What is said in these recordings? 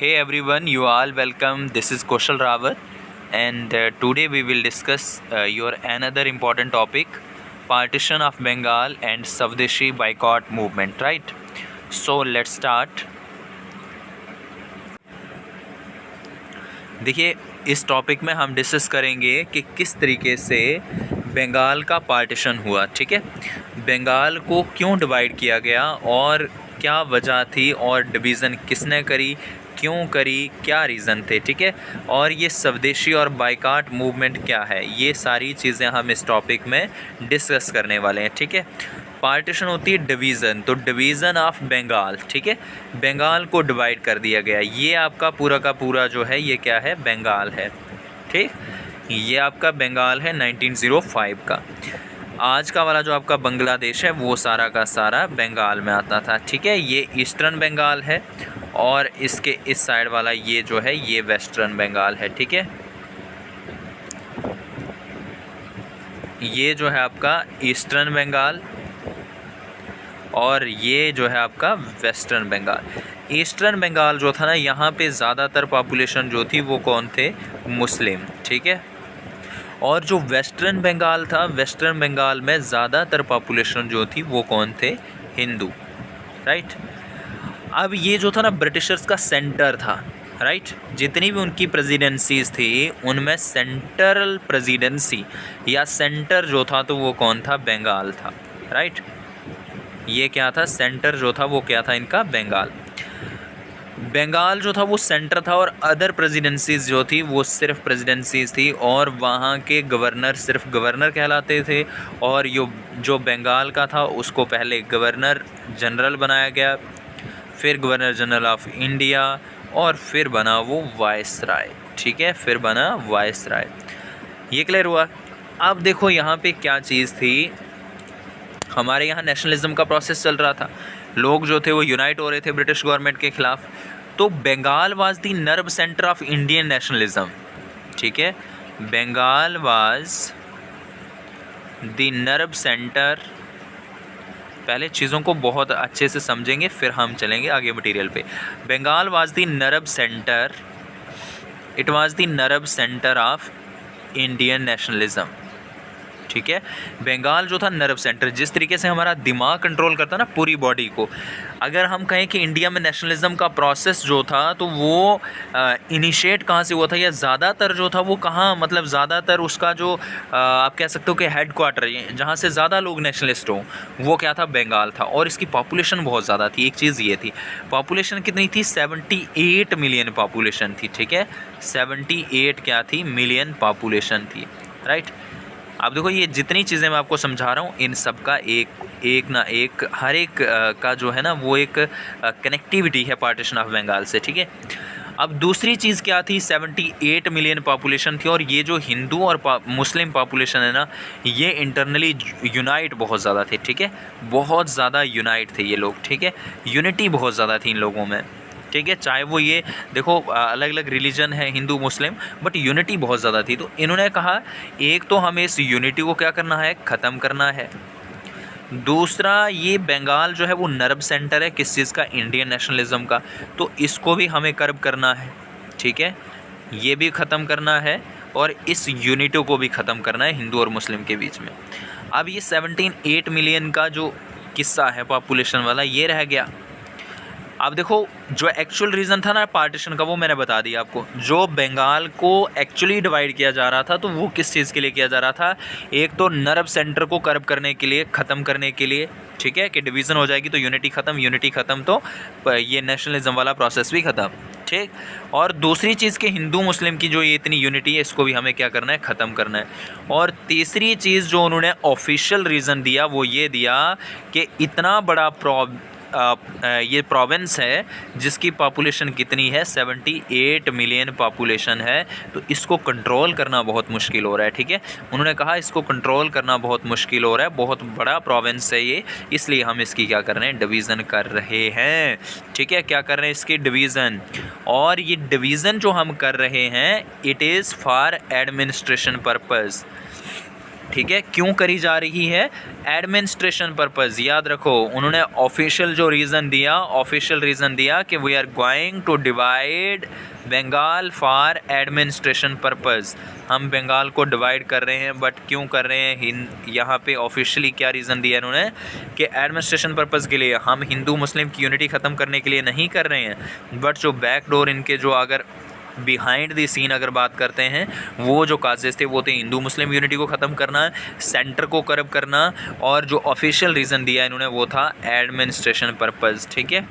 Hey everyone, you all welcome. This is Kaushal Rawat, and today we will discuss your another important topic, partition of Bengal and Swadeshi boycott movement. Right? So let's start. देखिए, इस topic में हम discuss करेंगे कि किस तरीके से बंगाल का पार्टीशन हुआ। ठीक है, बंगाल को क्यों डिवाइड किया गया और क्या वजह थी और डिवीज़न किसने करी, क्यों करी, क्या रीज़न थे। ठीक है, और ये स्वदेशी और बायकॉट मूवमेंट क्या है, ये सारी चीज़ें हम इस टॉपिक में डिस्कस करने वाले हैं। ठीक है, पार्टीशन होती है डिवीज़न, तो डिवीज़न ऑफ बंगाल। ठीक है, बंगाल को डिवाइड कर दिया गया। ये आपका पूरा का पूरा जो है ये क्या है, बंगाल है। ठीक, ये आपका बंगाल है 1905 का। आज का वाला जो आपका बांग्लादेश है वो सारा का सारा बंगाल में आता था। ठीक है, ये ईस्टर्न बंगाल है और इसके इस साइड वाला ये जो है ये वेस्टर्न बंगाल है। ठीक है, ये जो है आपका ईस्टर्न बंगाल और ये जो है आपका वेस्टर्न बंगाल। ईस्टर्न बंगाल जो था ना, यहाँ पे ज़्यादातर पॉपुलेशन जो थी वो कौन थे, मुस्लिम। ठीक है, और जो वेस्टर्न बंगाल था, वेस्टर्न बंगाल में ज़्यादातर पॉपुलेशन जो थी वो कौन थे, हिंदू। राइट, अब ये जो था ना ब्रिटिशर्स का सेंटर था। राइट, जितनी भी उनकी प्रेसिडेंसीज थी उनमें सेंट्रल प्रेसिडेंसी या सेंटर जो था तो वो कौन था, बंगाल था। राइट, ये क्या था, सेंटर जो था वो क्या था इनका, बंगाल। बंगाल जो था वो सेंटर था और अदर प्रेसिडेंसीज जो थी वो सिर्फ प्रेसिडेंसीज थी और वहाँ के गवर्नर सिर्फ गवर्नर कहलाते थे। और जो बंगाल का था उसको पहले गवर्नर जनरल बनाया गया, फिर गवर्नर जनरल ऑफ इंडिया और फिर बना वो वायसराय। ठीक है, फिर बना वायसराय। ये क्लियर हुआ। अब देखो यहाँ पे क्या चीज़ थी, हमारे यहाँ नेशनलिज्म का प्रोसेस चल रहा था, लोग जो थे वो यूनाइट हो रहे थे ब्रिटिश गवर्नमेंट के ख़िलाफ़। तो Bengal was the nerve centre of Indian nationalism. ठीक है, Bengal was the nerve centre. पहले चीज़ों को बहुत अच्छे से समझेंगे फिर हम चलेंगे आगे मटेरियल पे। Bengal was the nerve centre, it was the nerve centre of Indian nationalism. ठीक है, बंगाल जो था नर्व सेंटर, जिस तरीके से हमारा दिमाग कंट्रोल करता ना पूरी बॉडी को। अगर हम कहें कि इंडिया में नेशनलिज्म का प्रोसेस जो था तो वो इनिशिएट कहाँ से हुआ था या ज़्यादातर जो था वो कहाँ, मतलब ज़्यादातर उसका जो आप कह सकते हो कि हेड क्वार्टर जहाँ से ज़्यादा लोग नेशनलिस्ट हों वो क्या था, बंगाल था। और इसकी पॉपुलेशन बहुत ज़्यादा थी। एक चीज़ ये थी, पॉपुलेशन कितनी थी, 78 मिलियन पॉपुलेशन थी। ठीक है, 78 क्या थी, मिलियन पॉपुलेशन थी। राइट, अब देखो ये जितनी चीज़ें मैं आपको समझा रहा हूँ इन सब का एक ना एक हर एक का जो है ना वो एक कनेक्टिविटी है पार्टीशन ऑफ बंगाल से। ठीक है, अब दूसरी चीज़ क्या थी, 78 मिलियन पॉपुलेशन थी और ये जो हिंदू और मुस्लिम पॉपुलेशन है ना ये इंटरनली यूनाइट बहुत ज़्यादा थे। ठीक है, बहुत ज़्यादा यूनाइट थे ये लोग। ठीक है, यूनिटी बहुत ज़्यादा थी इन लोगों में। ठीक है, चाहे वो ये देखो अलग अलग रिलीजन है हिंदू मुस्लिम, बट यूनिटी बहुत ज़्यादा थी। तो इन्होंने कहा एक तो हमें इस यूनिटी को क्या करना है, ख़त्म करना है। दूसरा, ये बंगाल जो है वो नर्व सेंटर है किस चीज़ का, इंडियन नेशनलिज्म का, तो इसको भी हमें कर्ब करना है। ठीक है, ये भी ख़त्म करना है और इस यूनिटी को भी ख़त्म करना है हिंदू और मुस्लिम के बीच में। अब ये 78 मिलियन का जो किस्सा है पॉपुलेशन वाला ये रह गया। अब देखो जो एक्चुअल रीज़न था ना पार्टीशन का वो मैंने बता दिया आपको। जो बंगाल को एक्चुअली डिवाइड किया जा रहा था तो वो किस चीज़ के लिए किया जा रहा था, एक तो नर्व सेंटर को कर्ब करने के लिए, ख़त्म करने के लिए। ठीक है, कि डिवीज़न हो जाएगी तो यूनिटी ख़त्म तो ये नेशनलिज्म वाला प्रोसेस भी ख़त्म। ठीक, और दूसरी चीज़ के हिंदू मुस्लिम की जो ये इतनी यूनिटी है इसको भी हमें क्या करना है, ख़त्म करना है। और तीसरी चीज़ जो उन्होंने ऑफिशियल रीज़न दिया वो ये दिया कि इतना बड़ा ये प्रोविंस है जिसकी पॉपुलेशन कितनी है, 78 मिलियन पॉपुलेशन है, तो इसको कंट्रोल करना बहुत मुश्किल हो रहा है। ठीक है, उन्होंने कहा इसको कंट्रोल करना बहुत मुश्किल हो रहा है, बहुत बड़ा प्रोविंस है ये, इसलिए हम इसकी क्या कर रहे हैं, डिवीज़न कर रहे हैं। ठीक है, क्या कर रहे हैं, इसकी डिवीज़न। और ये डिवीज़न जो हम कर रहे हैं it is for administration purpose. ठीक है, क्यों करी जा रही है? Administration purpose. याद रखो, उन्होंने ऑफिशियल जो रीज़न दिया कि we are going to divide Bengal for administration purpose. हम बंगाल को डिवाइड कर रहे हैं, बट क्यों कर रहे हैं? यहाँ पे ऑफिशियली क्या रीज़न दिया इन्होंने कि एडमिनिस्ट्रेशन पर्पज़ के लिए, हम हिंदू मुस्लिम की यूनिटी ख़त्म करने के लिए नहीं कर रहे हैं, बट जो बैकडोर इनके जो अगर बिहाइंड द सीन अगर बात करते हैं, वो जो काजेज़ थे वो थे हिंदू मुस्लिम यूनिटी को ख़त्म करना, सेंटर को करप्ट करना, और जो ऑफिशियल रीज़न दिया इन्होंने वो था एडमिनिस्ट्रेशन पर्पज़। ठीक है,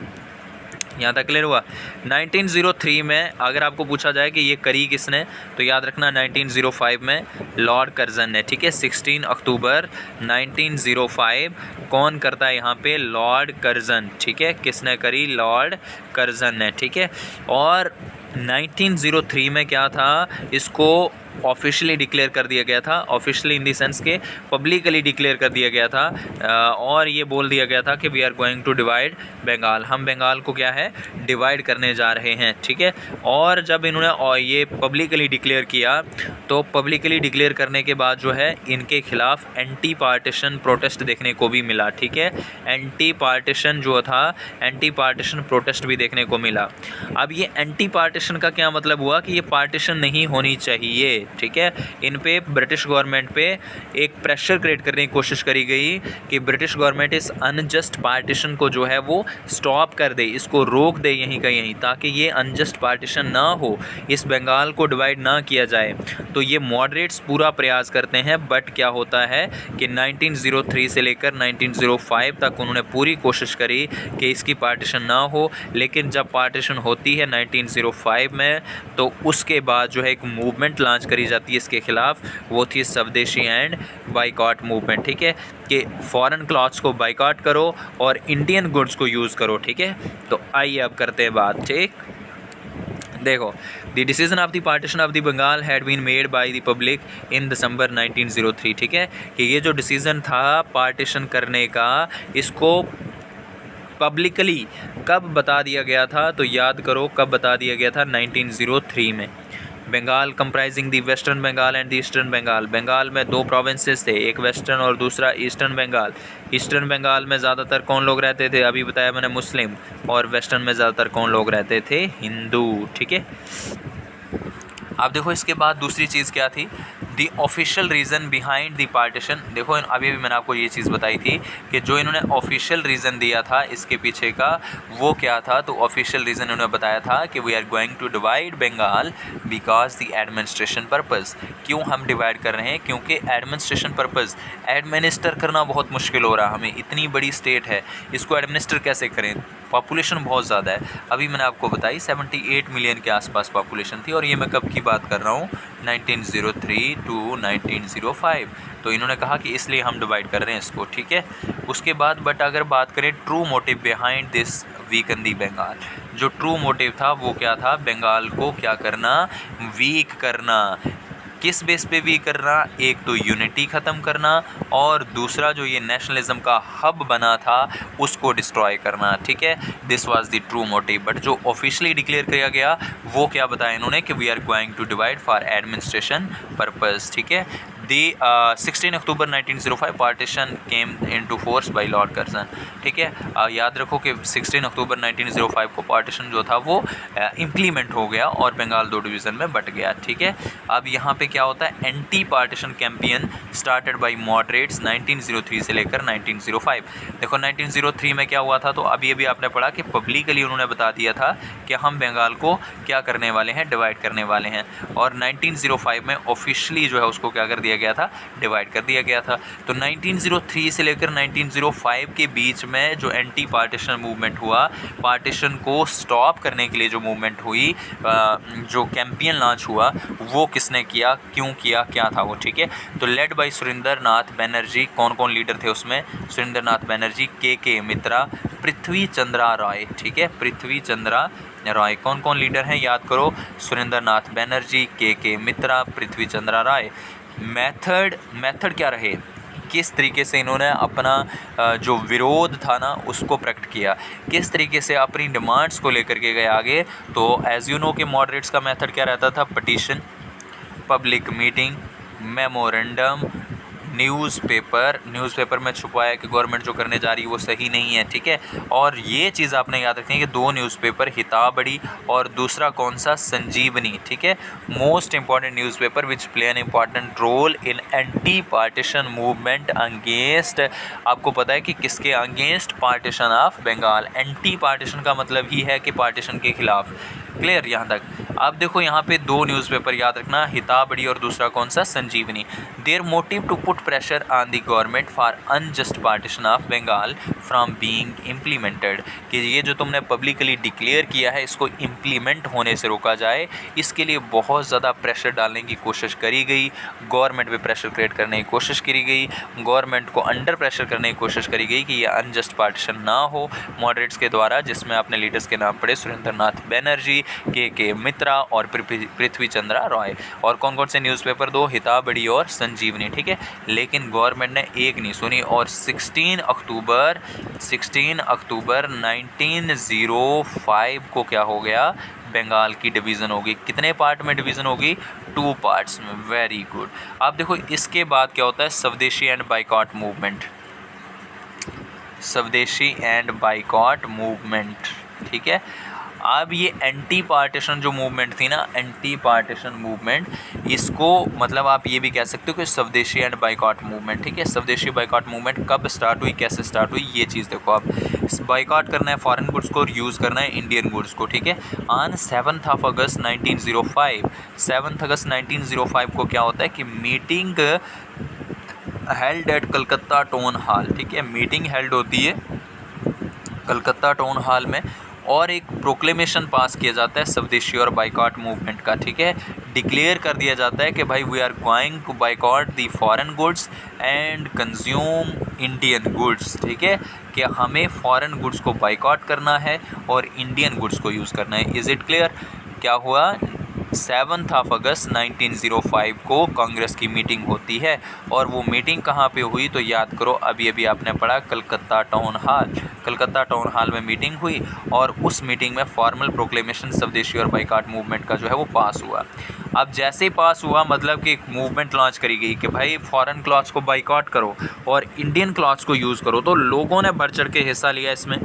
यहाँ तक क्लियर हुआ। 1903 में अगर आपको पूछा जाए कि ये करी किसने, तो याद रखना 1905 में लॉर्ड कर्जन ने। ठीक है, 16 अक्टूबर 1905 कौन करता है यहाँ पे? Lord Curzon. ठीक है, किसने करी? लॉर्ड कर्जन ने। ठीक है, और 1903 में क्या था, इसको ऑफिशियली डिक्लेयर कर दिया गया था, ऑफिशियली इन दी सेंस के पब्लिकली डिक्लेयर कर दिया गया था, और ये बोल दिया गया था कि we are going to divide Bengal, हम बंगाल को क्या है, डिवाइड करने जा रहे हैं। ठीक है, और जब इन्होंने ये पब्लिकली डिक्लेयर किया, तो पब्लिकली डिक्लेयर करने के बाद जो है इनके खिलाफ एंटी पार्टीशन प्रोटेस्ट देखने को भी मिला। ठीक है, एंटी पार्टीशन जो था, एंटी पार्टीशन प्रोटेस्ट भी देखने को मिला। अब ये एंटी पार्टीशन का क्या मतलब हुआ कि ये पार्टीशन नहीं होनी चाहिए। ठीक है, इन पे ब्रिटिश गवर्नमेंट पे एक प्रेशर क्रिएट करने की कोशिश करी गई कि ब्रिटिश गवर्नमेंट इस अनजस्ट पार्टीशन को जो है वो स्टॉप कर दे, इसको रोक दे यहीं का यहीं, ताकि ये अनजस्ट पार्टीशन ना हो, इस बंगाल को डिवाइड ना किया जाए। तो ये मॉडरेट्स पूरा प्रयास करते हैं, बट क्या होता है कि 1903 से लेकर 1905 तक उन्होंने पूरी कोशिश करी कि इसकी पार्टीशन ना हो, लेकिन जब पार्टीशन होती है 1905 में, तो उसके बाद जो है एक मूवमेंट लॉन्च करी जाती है इसके खिलाफ, वो थी स्वदेशी एंड बाइकॉट मूवमेंट। ठीक है, कि फॉरेन क्लॉथ्स को बाइकॉट करो और इंडियन गुड्स को यूज़ करो। ठीक है, तो आइए अब करते हैं बात। ठीक, देखो, the decision of the partition of the Bengal had been made by the public in December 1903। ठीक है, कि ये जो डिसीज़न था पार्टीशन करने का, इसको पब्लिकली कब बता दिया गया था? तो याद करो कब बता दिया गया था, 1903 में। Bengal comprising the western Bengal and the eastern Bengal. Bengal में दो प्रोविंसेस थे, एक वेस्टर्न और दूसरा ईस्टर्न बंगाल। ईस्टर्न बंगाल में ज़्यादातर कौन लोग रहते थे? अभी बताया मैंने, मुस्लिम। और वेस्टर्न में ज़्यादातर कौन लोग रहते थे? हिंदू। ठीक है, अब देखो इसके बाद दूसरी चीज़ क्या थी? The official reason behind the partition. देखो अभी भी मैंने आपको ये चीज़ बताई थी कि जो इन्होंने ऑफिशियल रीज़न दिया था इसके पीछे का, वो क्या था? तो ऑफिशियल रीज़न इन्होंने बताया था कि we are going to divide Bengal because the administration purpose. क्यों हम डिवाइड कर रहे हैं? क्योंकि एडमिनिस्ट्रेशन पर्पज़, एडमिनिस्टर करना बहुत मुश्किल हो रहा हमें, इतनी बड़ी स्टेट है, इसको एडमिनिस्टर कैसे करें? पॉपुलेशन बहुत ज़्यादा है, अभी मैंने आपको बताई 78 मिलियन के आसपास पॉपुलेशन थी, और ये मैं कब की बात कर रहा हूँ, 1903 टू 1905। तो इन्होंने कहा कि इसलिए हम डिवाइड कर रहे हैं इसको। ठीक है, उसके बाद बट अगर बात करें true motive behind this weaken the Bengal, जो ट्रू मोटिव था वो क्या था? बंगाल को क्या करना? वीक करना। किस बेस पे वीक करना? एक तो यूनिटी ख़त्म करना, और दूसरा जो ये नेशनलिज्म का हब बना था उसको डिस्ट्रॉय करना। ठीक है, this was the true motive. But जो ऑफिशियली डिक्लेयर किया गया वो क्या बताया इन्होंने कि we are going to divide for administration purpose. ठीक है, the 16 October 1905 partition came into force by Lord Curzon. ठीक है, याद रखो कि 16 अक्टूबर 1905 को पार्टीशन जो था वो इम्प्लीमेंट हो गया और बंगाल दो डिवीज़न में बट गया। ठीक है, अब यहाँ पे क्या होता है? Anti partition campaign started by moderates 1903 से लेकर 1905। देखो 1903 में क्या हुआ था? तो अभी अभी आपने पढ़ा कि पब्लिकली उन्होंने बता दिया था कि हम बंगाल को क्या करने वाले हैं? डिवाइड करने वाले हैं। और 1905 में ऑफिशियली जो है उसको क्या कर दिया गया था? डिवाइड कर दिया गया था। तो 1903 से लेकर 1905 के बीच में जो एंटी पार्टीशन मूवमेंट हुआ, पार्टीशन को स्टॉप करने के लिए जो मूवमेंट हुई, जो कैंपेन लॉन्च हुआ, वो किसने किया? क्यों किया? क्या था वो? ठीक है, तो लेड बाय सुरेंद्र नाथ बनर्जी। कौन कौन लीडर थे उसमें? सुरेंद्र नाथ बनर्जी, के मित्रा, पृथ्वी चंद्रा रॉय। ठीक है, पृथ्वी चंद्रा रॉय। कौन कौन लीडर हैं? याद करो, सुरेंद्र नाथ बनर्जी, के मित्रा, पृथ्वी चंद्रा रॉय। मेथड क्या रहे? किस तरीके से इन्होंने अपना जो विरोध था ना उसको प्रकट किया, किस तरीके से अपनी डिमांड्स को लेकर के गए आगे? तो एज यू नो कि मॉडरेट्स का मेथड क्या रहता था? Petition, public meeting, memorandum, newspaper में छुपाया कि गवर्नमेंट जो करने जा रही है वो सही नहीं है, ठीक है। और ये चीज़ आपने याद रखनी है कि 2 न्यूज़पेपर, हिताबड़ी और दूसरा कौन सा, संजीवनी, ठीक है। Most important newspaper which play an important role in anti partition movement against, आपको पता है कि किसके against, partition of Bengal. Anti partition का मतलब ही है कि पार्टीशन के खिलाफ। क्लियर यहाँ तक। अब देखो यहाँ पे 2 न्यूज़पेपर याद रखना, हिताबड़ी और दूसरा कौन सा, Sanjivani. Their motive to put pressure on the government for unjust partition of Bengal from being implemented, कि ये जो तुमने पब्लिकली डिक्लेयर किया है इसको इम्प्लीमेंट होने से रोका जाए, इसके लिए बहुत ज़्यादा प्रेशर डालने की कोशिश करी गई, गवर्नमेंट पे प्रेशर क्रिएट करने की कोशिश करी गई, गवर्नमेंट को अंडर प्रेशर करने की कोशिश करी गई कि ये अनजस्ट पार्टीशन ना हो मॉडरेट्स के द्वारा, जिसमें आपने लीडर्स के नाम पढ़े, सुरेंद्र नाथ बैनर्जी, के मित्रा और पृथ्वी चंद्रा रॉय। और कौन कौन से न्यूज़पेपर, 2, हिताबड़ी और संजीवनी, ठीक है। लेकिन गवर्नमेंट ने एक नहीं सुनी और 16 अक्टूबर 1905 को क्या हो गया, बंगाल की डिवीज़न होगी। कितने पार्ट में डिवीज़न होगी, 2 पार्ट्स में। Very good. अब देखो इसके बाद क्या होता है, स्वदेशी एंड बाइकॉट मूवमेंट, स्वदेशी एंड बाइकॉट मूवमेंट, ठीक है। अब ये एंटी पार्टीशन जो मूवमेंट थी ना, एंटी पार्टीशन मूवमेंट, इसको मतलब आप ये भी कह सकते हो कि स्वदेशी एंड बाइकॉट मूवमेंट, ठीक है। स्वदेशी बाइकॉट मूवमेंट कब स्टार्ट हुई, कैसे स्टार्ट हुई, ये चीज़ देखो आप। बाइकॉट करना है फॉरेन गुड्स को और यूज़ करना है इंडियन गुड्स को, ठीक है। ऑन 7 अगस्त 1905, 7 अगस्त 1905 को क्या होता है कि meeting held at Calcutta town hall, ठीक है। मीटिंग हेल्ड होती है कलकत्ता टाउन हॉल में और एक प्रोक्लेमेशन पास किया जाता है स्वदेशी और बाइकॉट मूवमेंट का, ठीक है। डिक्लेयर कर दिया जाता है कि भाई we are going to boycott the foreign goods and consume Indian goods, ठीक है। कि हमें फॉरेन गुड्स को बाइकॉट करना है और इंडियन गुड्स को यूज़ करना है। Is it clear. क्या हुआ, 7 अगस्त 1905 को कांग्रेस की मीटिंग होती है और वो मीटिंग कहाँ पे हुई, तो याद करो अभी अभी आपने पढ़ा, Calcutta town hall. Calcutta town hall में मीटिंग हुई और उस मीटिंग में फॉर्मल प्रोक्लेमेशन स्वदेशी और बाइकॉट मूवमेंट का जो है वो पास हुआ। अब जैसे ही पास हुआ मतलब कि एक मूवमेंट लॉन्च करी गई कि भाई फॉरेन क्लॉथ्स को बाइकॉट करो और इंडियन क्लॉथ्स को यूज़ करो, तो लोगों ने बढ़ चढ़ के हिस्सा लिया इसमें।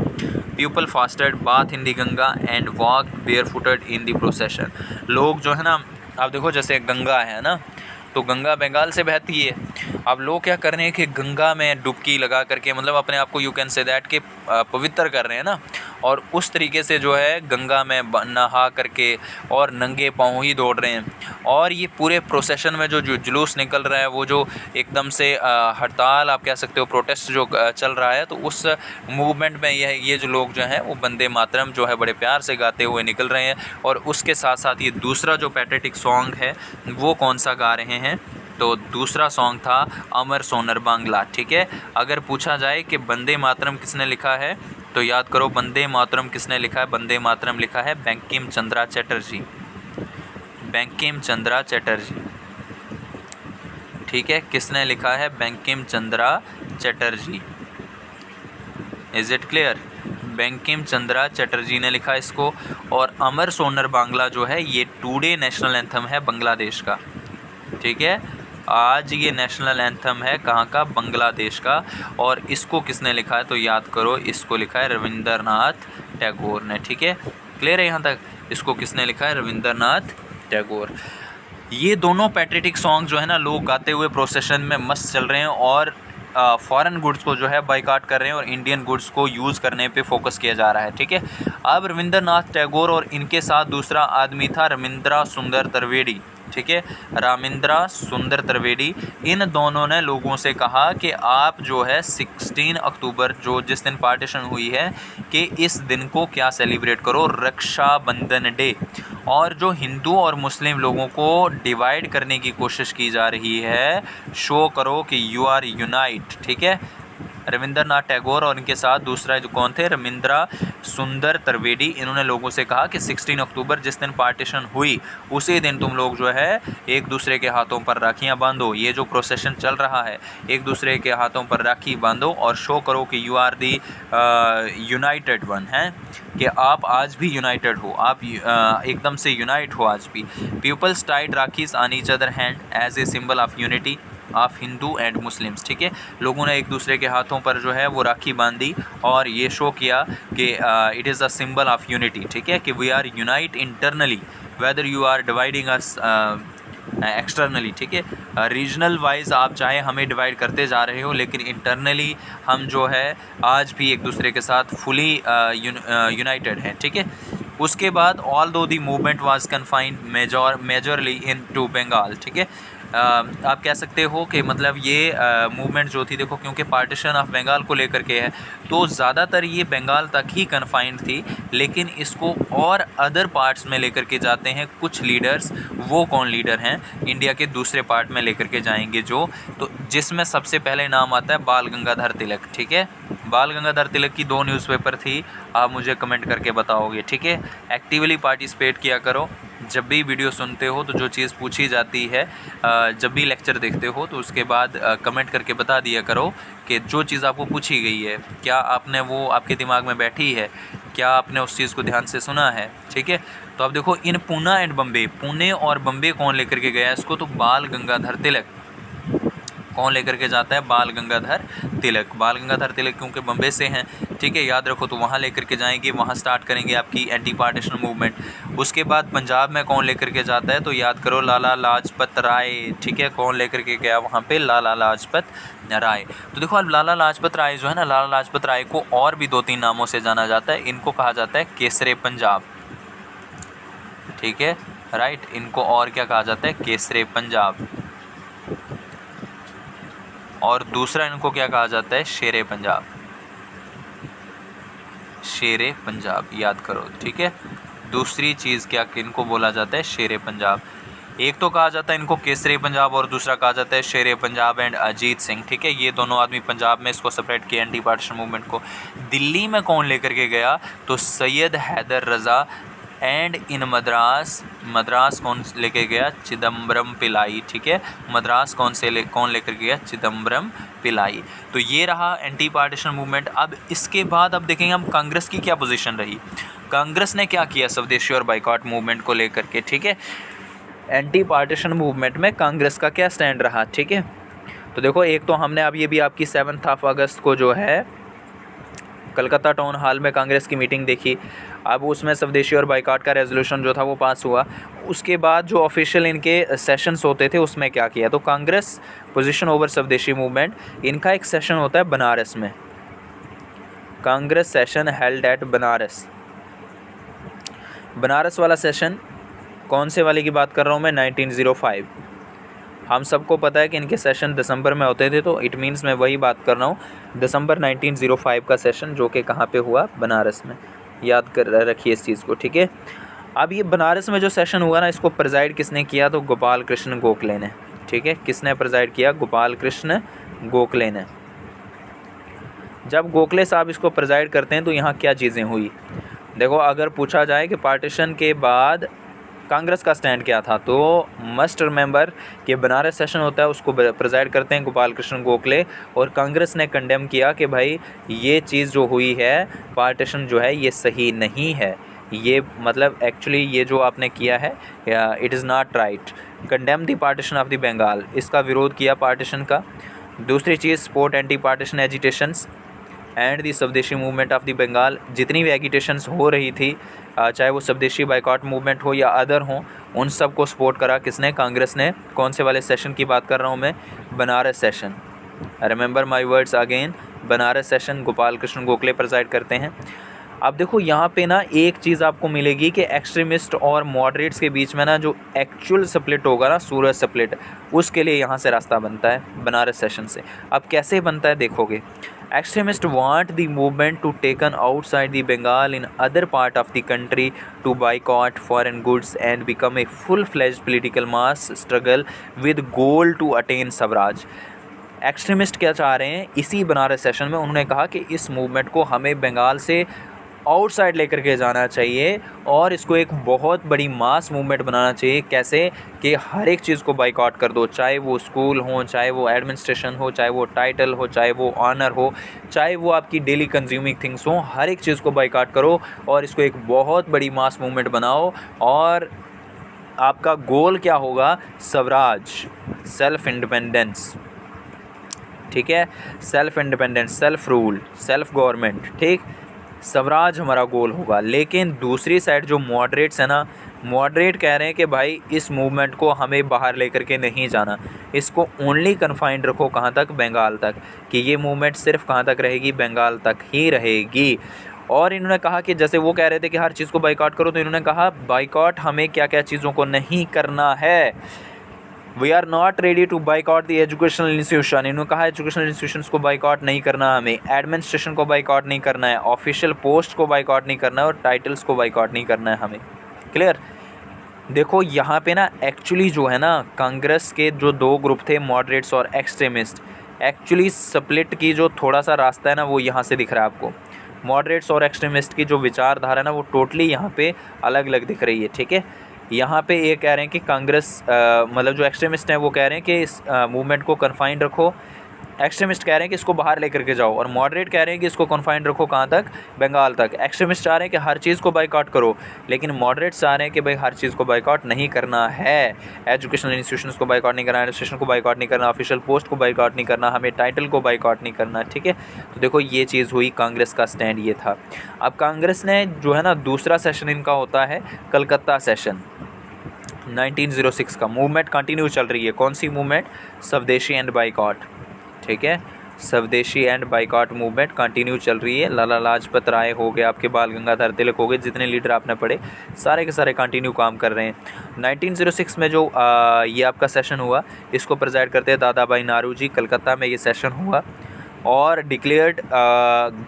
People fasted, bath in the Ganga and walk bare footed in the procession. लोग जो है ना, आप देखो जैसे गंगा है ना, तो गंगा बंगाल से बहती है। अब लोग क्या कर रहे हैं कि गंगा में डुबकी लगा करके मतलब अपने आप को यू कैन से दैट के पवित्र कर रहे हैं ना, और उस तरीके से जो है गंगा में नहा करके और नंगे पाँव ही दौड़ रहे हैं। और ये पूरे प्रोसेशन में जो जुलूस निकल रहा है, वो जो एकदम से हड़ताल आप कह सकते हो, प्रोटेस्ट जो चल रहा है, तो उस मूवमेंट में ये जो लोग जो हैं वो वंदे मातरम जो है बड़े प्यार से गाते हुए निकल रहे हैं। और उसके साथ साथ ये दूसरा जो पैट्रियटिक सॉन्ग है वो कौन सा गा रहे हैं, तो दूसरा सॉन्ग था अमर सोनर बांग्ला, ठीक है। अगर पूछा जाए कि वंदे मातरम किसने लिखा है, तो याद करो वंदे मातरम किसने लिखा है, वंदे मातरम लिखा है बंकिम चंद्रा चटर्जी, बंकिम चंद्रा चटर्जी, ठीक है। किसने लिखा है, Bankim Chandra Chatterjee. Is it clear, Bankim Chandra Chatterjee ने लिखा इसको। और अमर सोनर बांग्ला जो है ये टुडे नेशनल एंथम है बांग्लादेश का, ठीक है। आज ये नेशनल एंथम है कहाँ का, बांग्लादेश का। और इसको किसने लिखा है, तो याद करो इसको लिखा है रविंद्रनाथ टैगोर ने, ठीक है। क्लियर है यहाँ तक। इसको किसने लिखा है, रविंद्रनाथ टैगोर। ये दोनों पैट्रियटिक सॉन्ग जो है ना लोग गाते हुए प्रोसेशन में मस्त चल रहे हैं और फॉरेन गुड्स को जो है बाइकाट कर रहे हैं और इंडियन गुड्स को यूज़ करने पे फोकस किया जा रहा है, ठीक है। अब रविंद्रनाथ टैगोर और इनके साथ दूसरा आदमी था रविंद्रा सुंदर त्रिवेदी, ठीक है, रामिंद्रा सुंदर त्रिवेदी। इन दोनों ने लोगों से कहा कि आप जो है 16 अक्टूबर जो जिस दिन पार्टीशन हुई है कि इस दिन को क्या सेलिब्रेट करो, रक्षाबंधन डे। और जो हिंदू और मुस्लिम लोगों को डिवाइड करने की कोशिश की जा रही है, शो करो कि यू आर यूनाइट, ठीक है। रविंद्रनाथ टैगोर और इनके साथ दूसरा जो कौन थे, रविंद्रा सुंदर त्रिवेदी। इन्होंने लोगों से कहा कि 16 अक्टूबर जिस दिन पार्टीशन हुई उसी दिन तुम लोग जो है एक दूसरे के हाथों पर राखियां बांधो। ये जो प्रोसेशन चल रहा है एक दूसरे के हाथों पर राखी बांधो और शो करो कि you are the united one, हैं कि आप आज भी यूनाइटेड हो, आप एकदम से यूनाइट हो आज भी। Peoples tied rakhis on each other hand as a symbol of unity. Of Hindu and Muslims, ठीक है। लोगों ने एक दूसरे के हाथों पर जो है वो राखी बांधी और ये शो किया कि it is a symbol of unity, ठीक है, कि we are unite internally whether you are dividing us externally, ठीक है। रीजनल वाइज आप चाहे हमें डिवाइड करते जा रहे हो, लेकिन इंटरनली हम जो है आज भी एक दूसरे के साथ फुली यूनाइटेड हैं, ठीक है। उसके बाद although the movement was confined majorly in to Bengal, ठीक है। आप कह सकते हो कि मतलब ये मूवमेंट जो थी, देखो क्योंकि पार्टीशन ऑफ बंगाल को लेकर के है तो ज़्यादातर ये बंगाल तक ही कन्फाइंड थी, लेकिन इसको और अदर पार्ट्स में लेकर के जाते हैं कुछ लीडर्स। वो कौन लीडर हैं? इंडिया के दूसरे पार्ट में लेकर के जाएंगे जो, तो जिसमें सबसे पहले नाम आता है बाल गंगाधर तिलक, ठीक है। बाल गंगाधर तिलक की 2 न्यूज़पेपर थी, आप मुझे कमेंट करके बताओगे, ठीक है। एक्टिवली पार्टिसिपेट किया करो, जब भी वीडियो सुनते हो तो जो चीज़ पूछी जाती है, जब भी लेक्चर देखते हो तो उसके बाद कमेंट करके बता दिया करो कि जो चीज़ आपको पूछी गई है क्या आपने वो आपके दिमाग में बैठी है, क्या आपने उस चीज़ को ध्यान से सुना है, ठीक है। तो अब देखो इन पूना एंड बम्बे, पुणे और बम्बे कौन लेकर के गया इसको? तो बाल गंगाधर तिलक। कौन लेकर के जाता है? बाल गंगाधर तिलक। बाल गंगाधर तिलक क्योंकि बम्बे से हैं, ठीक है, याद रखो, तो वहाँ लेकर के जाएंगे, वहाँ स्टार्ट करेंगे आपकी एंटी पार्टीशन मूवमेंट। उसके बाद पंजाब में कौन लेकर के जाता है? तो याद करो लाला लाजपत राय, ठीक है। कौन लेकर के गया वहाँ पे? लाला लाजपत राय। तो देखो अब लाला लाजपत राय जो है ना, लाला लाजपत राय को और भी 2-3 नामों से जाना जाता है। इनको कहा जाता है केसरे पंजाब, ठीक है, राइट। इनको और क्या कहा जाता है? केसरे पंजाब। और दूसरा इनको क्या कहा जाता है? शेरे पंजाब, शेरे पंजाब, याद करो, ठीक है। दूसरी चीज़ क्या इनको बोला जाता है? शेरे पंजाब। एक तो कहा जाता है इनको केसरी पंजाब और दूसरा कहा जाता है शेरे पंजाब एंड अजीत सिंह, ठीक है। ये दोनों आदमी पंजाब में इसको सेपरेट किया एंटी पार्टीशन मूवमेंट को। दिल्ली में कौन लेकर के गया? तो सैयद हैदर रज़ा एंड इन मद्रास कौन लेके गया? चिदम्बरम पिलाई, ठीक है। मद्रास कौन लेकर गया? चिदम्बरम पिलाई। तो ये रहा एंटी पार्टीशन मूवमेंट। अब इसके बाद अब देखेंगे हम कांग्रेस की क्या पोजीशन रही। कांग्रेस ने क्या किया स्वदेशी और बाइकॉट मूवमेंट को लेकर के, ठीक है। एंटी पार्टीशन मूवमेंट में कांग्रेस का क्या स्टैंड रहा, ठीक है। तो देखो एक तो हमने अब ये भी आपकी 7 अगस्त को जो है कलकत्ता टाउन हॉल में कांग्रेस की मीटिंग देखी। अब उसमें स्वदेशी और बाइकॉट का रेजोल्यूशन जो था वो पास हुआ। उसके बाद जो ऑफिशियल इनके सेशंस होते थे उसमें क्या किया? तो कांग्रेस पोजीशन ओवर स्वदेशी मूवमेंट, इनका एक सेशन होता है बनारस में, Congress session held at Banaras. Banaras वाला सेशन कौन से वाले की बात कर रहा हूँ मैं? 1905। हम सबको पता है कि इनके सेशन दिसंबर में होते थे, तो इट मीन्स मैं वही बात कर रहा हूँ, दिसंबर 1905 का सेशन जो कि कहाँ पे हुआ? बनारस में। याद कर रखिए इस चीज़ को, ठीक है। अब ये बनारस में जो सेशन हुआ ना, इसको प्रेजाइड किसने किया? तो गोपाल कृष्ण गोखले ने, ठीक है। किसने प्रेजाइड किया? गोपाल कृष्ण गोखले ने। जब गोखले साहब इसको प्रेजाइड करते हैं तो यहाँ क्या चीज़ें हुई? देखो अगर पूछा जाए कि पार्टीशन के बाद कांग्रेस का स्टैंड क्या था, तो मस्ट रिमेंबर कि बनारस सेशन होता है, उसको प्रेजाइड करते हैं गोपाल कृष्ण गोखले, और कांग्रेस ने कंडेम किया कि भाई ये चीज़ जो हुई है, पार्टीशन जो है ये सही नहीं है, ये मतलब एक्चुअली ये जो आपने किया है it is not right. Condemn the partition of the Bengal, इसका विरोध किया पार्टीशन का। दूसरी चीज़ support anti partition agitations and the swadeshi movement of the Bengal. जितनी भी एगिटेशंस हो रही थी, चाहे वो स्वदेशी बाइकॉट मूवमेंट हो या अदर हो, उन सब को सपोर्ट करा किसने? कांग्रेस ने। कौन से वाले सेशन की बात कर रहा हूँ मैं? Banaras session. Remember my words again, Banaras session Gopal Krishna Gokhale preside करते हैं। अब देखो यहाँ पे ना एक चीज़ आपको मिलेगी कि एक्सट्रीमिस्ट और मॉडरेट्स के बीच में ना जो एक्चुअल स्प्लिट होगा ना, सूरज स्प्लिट, उसके लिए यहाँ से रास्ता बनता है बनारस सेशन से। अब कैसे बनता है देखोगे। Extremists want the movement to taken outside the Bengal in other part of the country to boycott foreign goods and become a full-fledged political mass struggle with goal to attain Swaraj. Extremist क्या चाह रहे हैं? इसी Banaras session में उन्होंने कहा कि इस मूवमेंट को हमें बंगाल से आउटसाइड लेकर के जाना चाहिए और इसको एक बहुत बड़ी मास मूवमेंट बनाना चाहिए। कैसे? कि हर एक चीज़ को बाइकआउट कर दो, चाहे वो स्कूल हो, चाहे वो एडमिनिस्ट्रेशन हो, चाहे वो टाइटल हो, चाहे वो ऑनर हो, चाहे वो आपकी डेली कंज्यूमिंग थिंग्स हो, हर एक चीज़ को बाइकआउट करो और इसको एक बहुत बड़ी मास मूवमेंट बनाओ और आपका गोल क्या होगा, स्वराज, सेल्फ इंडिपेंडेंस, ठीक है, self independence, self rule, self government, ठीक, स्वराज हमारा गोल होगा। लेकिन दूसरी साइड जो मॉडरेट्स है ना, मॉडरेट कह रहे हैं कि भाई इस मूवमेंट को हमें बाहर लेकर के नहीं जाना, इसको ओनली कन्फाइंड रखो कहाँ तक, बंगाल तक, कि ये मूवमेंट सिर्फ कहाँ तक रहेगी, बंगाल तक ही रहेगी। और इन्होंने कहा कि जैसे वो कह रहे थे कि हर चीज़ को बाइकआउट करो, तो इन्होंने कहा बाइकआउट हमें क्या क्या चीज़ों को नहीं करना है। We are not ready to boycott the educational institution, इन्होंने कहा एजुकेशनल इंस्टीट्यूशंस को बाइकआउट नहीं करना, हमें एडमिनिस्ट्रेशन को बाइकआउट नहीं करना है, ऑफिशियल पोस्ट को बाइकआउट नहीं करना है, और टाइटल्स को बाइकआउट नहीं करना है हमें। क्लियर। देखो यहाँ पे ना एक्चुअली जो है ना, कांग्रेस के जो दो ग्रुप थे, मॉडरेट्स और एक्सट्रीमिस्ट, एक्चुअली स्प्लिट की जो थोड़ा सा रास्ता है ना, वो यहाँ से दिख रहा है आपको। मॉडरेट्स और एक्सट्रीमिस्ट की जो विचारधारा है ना, वो टोटली यहाँ पे अलग अलग दिख रही है, ठीक है। यहाँ पे ये कह रहे हैं कि कांग्रेस मतलब जो एक्सट्रीमिस्ट हैं वो कह रहे हैं कि इस मूवमेंट को कन्फाइंड रखो, एक्सट्रीमिस्ट कह रहे हैं कि इसको बाहर लेकर के जाओ, और मॉडरेट कह रहे हैं कि इसको कन्फाइंड रखो कहाँ तक, बंगाल तक। एक्सट्रीमिस्ट चाह रहे हैं कि हर चीज़ को बाइकआउट करो, लेकिन मॉडरेट चाह रहे हैं कि भाई हर चीज़ को बाइकआउट नहीं करना है, एजुकेशनल इंस्टीट्यूशंस को बाइकआउट नहीं करना, एडमिनिस्ट्रेशन को बाइकआउट नहीं करना, ऑफिशियल पोस्ट को बाइकआउट नहीं करना, हमें टाइटल को बाइकआउट नहीं करना, ठीक है। तो देखो ये चीज़ हुई, कांग्रेस का स्टैंड ये था। अब कांग्रेस ने जो है ना, दूसरा सेशन इनका होता है कलकत्ता सेशन 1906 का। मूवमेंट कंटिन्यू चल रही है, कौन सी मूवमेंट, स्वदेशी एंड बाइकआउट, ठीक है, स्वदेशी एंड बाइकआउट मूवमेंट कंटिन्यू चल रही है। लाला लाजपत राय हो गए, आपके बाल गंगाधर तिलक हो गए, जितने लीडर आपने पढ़े सारे के सारे कंटिन्यू काम कर रहे हैं। 1906 में जो ये आपका सेशन हुआ, इसको प्रेजाइड करते हैं दादा भाई नारोजी, कलकत्ता में ये सेशन हुआ। और डिक्लेयर्ड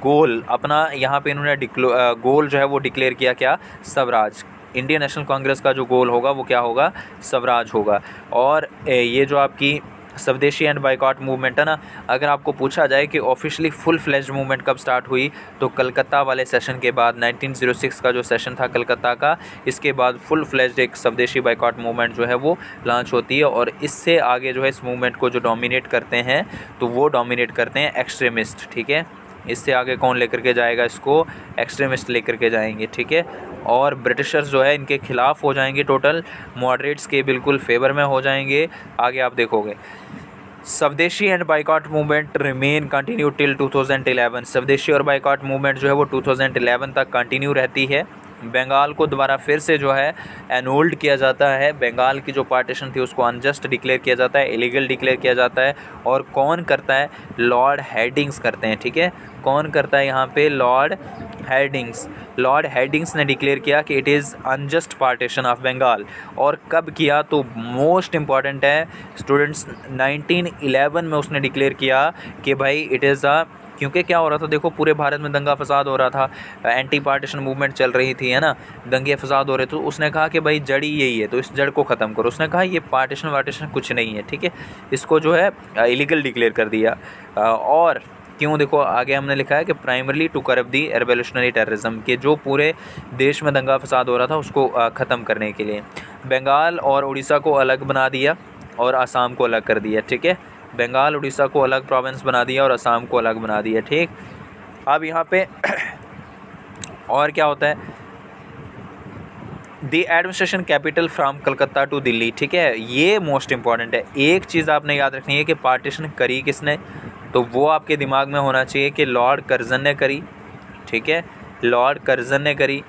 गोल अपना यहाँ पे इन्होंने गोल जो है वो डिक्लेयर किया, क्या, स्वराज। इंडियन नेशनल कांग्रेस का जो गोल होगा वो क्या होगा, स्वराज होगा। और ये जो आपकी स्वदेशी एंड बाइकआउट मूवमेंट है ना, अगर आपको पूछा जाए कि ऑफिशियली फुल फ्लेज्ड मूवमेंट कब स्टार्ट हुई, तो कलकत्ता वाले सेशन के बाद 1906 का जो सेशन था कलकत्ता का, इसके बाद फुल फ्लेज्ड एक स्वदेशी बाइकआउट मूवमेंट जो है वो लॉन्च होती है। और इससे आगे जो है इस मूवमेंट को जो डोमिनेट करते हैं, तो वो डोमिनेट करते हैं एक्सट्रीमिस्ट, ठीक है। इससे आगे कौन लेकर के जाएगा इसको, एक्सट्रीमिस्ट लेकर के जाएंगे, ठीक है। और ब्रिटिशर्स जो है इनके खिलाफ हो जाएंगे, टोटल मॉडरेट्स के बिल्कुल फेवर में हो जाएंगे। आगे आप देखोगे स्वदेशी and boycott movement remain continue till 2011। स्वदेशी और बाइकआउट मूवमेंट जो है वो 2011 तक कंटिन्यू रहती है। बंगाल को दोबारा फिर से जो है एनोल्ड किया जाता है, बंगाल की जो पार्टीशन थी उसको अनजस्ट डिक्लेयर किया जाता है, इलीगल डिक्लेयर किया जाता है। और कौन करता है, लॉर्ड हेडिंग्स करते हैं, ठीक है। कौन करता है यहाँ पे, लॉर्ड हेडिंग्स। लॉर्ड हेडिंग्स ने डिक्लेयर किया कि it is unjust partition of Bengal. और कब किया, तो मोस्ट इम्पॉर्टेंट है स्टूडेंट्स, 1911 में उसने डिक्लेयर किया कि भाई इट इज़ क्योंकि क्या हो रहा था, देखो पूरे भारत में दंगा फसाद हो रहा था, एंटी पार्टीशन मूवमेंट चल रही थी, है ना, दंगे फसाद हो रहे, तो उसने कहा कि भाई जड़ ही यही है, तो इस जड़ को ख़त्म करो। उसने कहा ये पार्टीशन वार्टीशन कुछ नहीं है, ठीक है, इसको जो है इलीगल डिक्लेयर कर दिया। और क्यों, देखो आगे हमने लिखा है कि प्राइमरली टू करब दी रेवोल्यूशनरी टेररिज्म, के जो पूरे देश में दंगा फसाद हो रहा था उसको ख़त्म करने के लिए। बंगाल और उड़ीसा को अलग बना दिया और असम को अलग कर दिया, ठीक है। बंगाल उड़ीसा को अलग प्रोविंस बना दिया और असम को अलग बना दिया, ठीक। अब यहाँ पे और क्या होता है, the administration capital from Calcutta to Delhi, ठीक है। ये मोस्ट इंपॉर्टेंट है, एक चीज़ आपने याद रखनी है कि पार्टीशन करी किसने, तो वो आपके दिमाग में होना चाहिए कि लॉर्ड कर्जन ने करी, ठीक है, लॉर्ड कर्जन ने करी,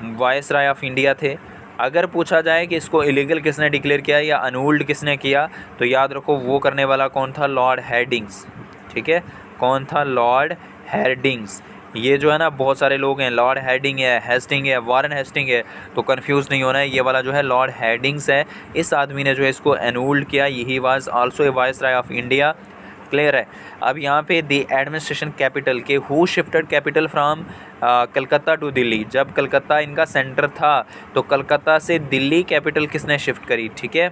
वायसराय ऑफ इंडिया थे। अगर पूछा जाए कि इसको इलीगल किसने डिक्लेयर किया या अनूल्ड किसने किया, तो याद रखो वो करने वाला कौन था, लॉर्ड हेडिंग्स, ठीक है। कौन था, लॉर्ड हेडिंग्स। ये जो है ना बहुत सारे लोग हैं, लॉर्ड हेडिंग है, हेस्टिंग है, वारन हेस्टिंग है, तो कंफ्यूज नहीं होना है, ये वाला जो है लॉर्ड हेडिंग्स है। इस आदमी ने जो है इसको अनूल्ड किया, यही was also a viceroy of India. Clear है। अब यहाँ पे द एडमिनिस्ट्रेशन कैपिटल के who shifted capital from Calcutta to Delhi, जब कलकत्ता इनका सेंटर था तो कलकत्ता से दिल्ली कैपिटल किसने शिफ्ट करी, ठीक है।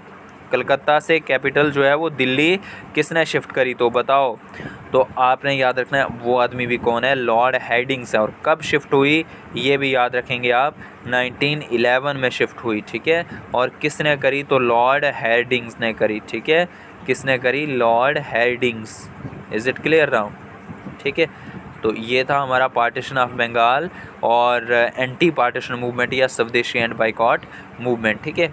कलकत्ता से कैपिटल जो है वो दिल्ली किसने शिफ्ट करी, तो बताओ। तो आपने याद रखना है वो आदमी भी कौन है, लॉर्ड हेडिंग्स है। और कब शिफ्ट हुई ये भी याद रखेंगे आप, 1911 में शिफ्ट हुई, ठीक है। और किसने करी, तो लॉर्ड हेडिंग्स ने करी, ठीक है। किसने करी, Lord headings. Is it clear now, ठीक है। तो ये था हमारा पार्टीशन ऑफ बंगाल और एंटी पार्टीशन मूवमेंट या स्वदेशी एंड बाइकआउट मूवमेंट, ठीक है।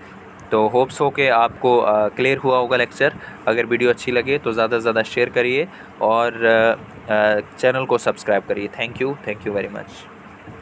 तो होप्स हो कि आपको क्लियर हुआ होगा लेक्चर। अगर वीडियो अच्छी लगे तो ज़्यादा से ज़्यादा शेयर करिए और चैनल को सब्सक्राइब करिए। Thank you very much.